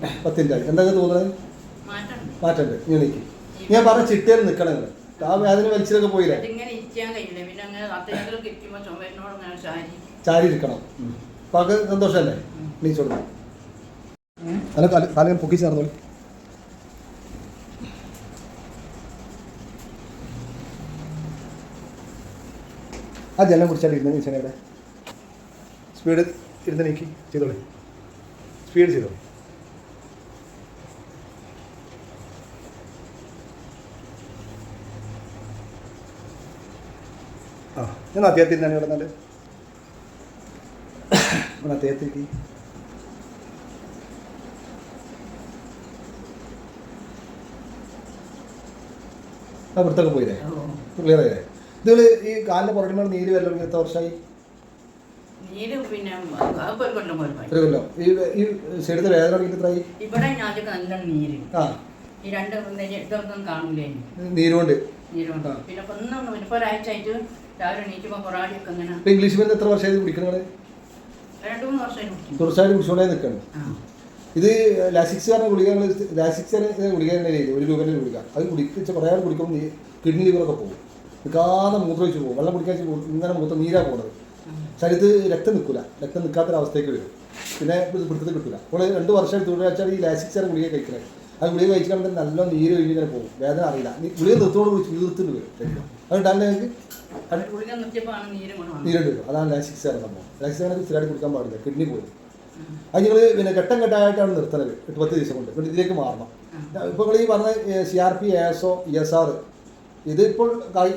10 മിനിറ്റായി. എന്തൊക്കെ തോന്നുന്നത്? മാറ്റണ്ട്. ഇങ്ങനെക്ക് ഞാൻ പറഞ്ഞ ചിട്ടയിൽ നിൽക്കണം. നിങ്ങൾ ആ വേദന വലിച്ചിലൊക്കെ പോയില്ലേ? ചാരി ഇരിക്കണം. അപ്പൊ അത് സന്തോഷമല്ലേ? നീച്ചോളൂ. അല്ല കാലം പൊക്കിച്ച് നടന്നോളൂ. ആ ജലം കുടിച്ചാൽ ഇരുന്ന് നീച്ചാൽ ഇവിടെ സ്പീഡ് ഇരുന്ന് നീക്കി ചെയ്തോളൂ. സ്പീഡ് ചെയ്തോളൂ. ആ ഞാൻ അത്യാവശ്യം ഇവിടെ നല്ല അത്യാവശ്യത്തേക്ക് ആ വൃത്തൊക്കെ പോയില്ലേ? ക്ലിയർ ആയില്ലേ? ഇത് ഈ കാലിൻ്റെ പുറകിൽ നീര് വരല്ലോ. എത്ര വർഷമായി? ഒരു കൊല്ലം. ഈ സൈഡത്തെ വേദന എത്രയായി? നീരുകൊണ്ട് ഇംഗ്ലീഷ് മരുന്ന് എത്ര വർഷമായി കുടിക്കുന്നത്? തുടർച്ചയായിട്ട് കുടിച്ചുകൊണ്ടേ നിൽക്കണം. ഇത് ലാസിക്സ് പറഞ്ഞ ഗുളിക, ലാസിക്സിന് ഗുളിക രീതി 1 രൂപേൻ്റെ ഗുളിക. അത് കുടിച്ച കുറേ ആൾ കുടിക്കുമ്പോൾ കിഡ്നി ലിവറൊക്കെ പോകും. നിൽക്കാതെ മൂത്രമൊഴിച്ച് പോകും. വെള്ളം കുടിക്കാൻ ഇങ്ങനെ മൂത്രം നീരാണ് പോകുന്നത്. ശരീരത്തിൽ രക്തം നിൽക്കില്ല. രക്തം നിൽക്കാത്തൊരവസ്ഥയ്ക്ക് വരും. പിന്നെ പിടുത്തത്തിൽ കിട്ടില്ല. അപ്പോൾ 2 വർഷം തുടർച്ചയായിട്ട് ഈ ലാസിക്സ് ഗുളിക കഴിക്കുന്നത്. ആ ഗുളിക കഴിച്ചിട്ട് നല്ല നീര് ഒഴിഞ്ഞ് ഇങ്ങനെ പോകും. വേദന അറിയില്ല. ഗുളിക നിർത്തോട് കുറിച്ച് വീർത്തിട്ട് വരും ശരീരം. അതുകൊണ്ടാണ് ഞങ്ങൾക്ക് നീരുണ്ട് വരും. അതാണ് ലാസിക്സ് സംഭവം. ലാസിക്സ് സ്ഥിരമായിട്ട് കുടിക്കാൻ പാടില്ല. കിഡ്നി പോയി. അത് നിങ്ങൾ പിന്നെ ഘട്ടം ഘട്ടമായിട്ടാണ് നിർത്തുന്നത്. 8-10 ദിവസം കൊണ്ട് പിന്നെ ഇതിലേക്ക് മാറണം. ഇപ്പോൾ നിങ്ങൾ ഈ പറഞ്ഞ CRP, ASO, ESR ഇതിപ്പോൾ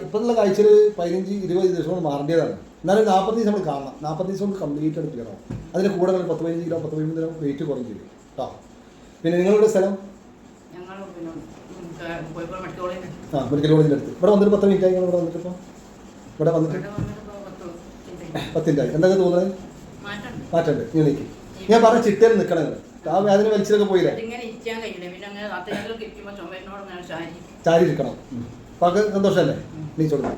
ഇപ്പോഴുള്ള കാഴ്ചയിൽ 15-20 ദിവസം കൊണ്ട് മാറേണ്ടതാണ്. എന്നാലും 40 ദിവസം നമ്മൾ കാണണം. 40 ദിവസം കൊണ്ട് കംപ്ലീറ്റ് ആയിട്ട് ക്ലിയർ ആവും. അതിന് കൂടെ 10-15 കിലോ 10-15 കിലോ വെയിറ്റ് കുറഞ്ഞു ചെയ്യും കേട്ടോ. പിന്നെ നിങ്ങളുടെ സ്ഥലം? മെഡിക്കൽ കോളേജിൻ്റെ അടുത്ത്. ഇവിടെ വന്നിട്ട് 10 മിനിറ്റായി. ഇവിടെ വന്നിട്ട് ഇവിടെ വന്നിട്ട് 10 മിനിറ്റായി. എന്തൊക്കെ തോന്നുന്നത്? മാറ്റണ്ട്. ഇങ്ങനെക്ക് ഞാൻ പറഞ്ഞ ചിട്ടയിൽ നിൽക്കണം. നിങ്ങൾ ആ വേദന വലിച്ചിലൊക്കെ പോയില്ലേ? ചാരി ഇരിക്കണം. അപ്പൊ അത് സന്തോഷമല്ലേ? നീച്ചോളൂ.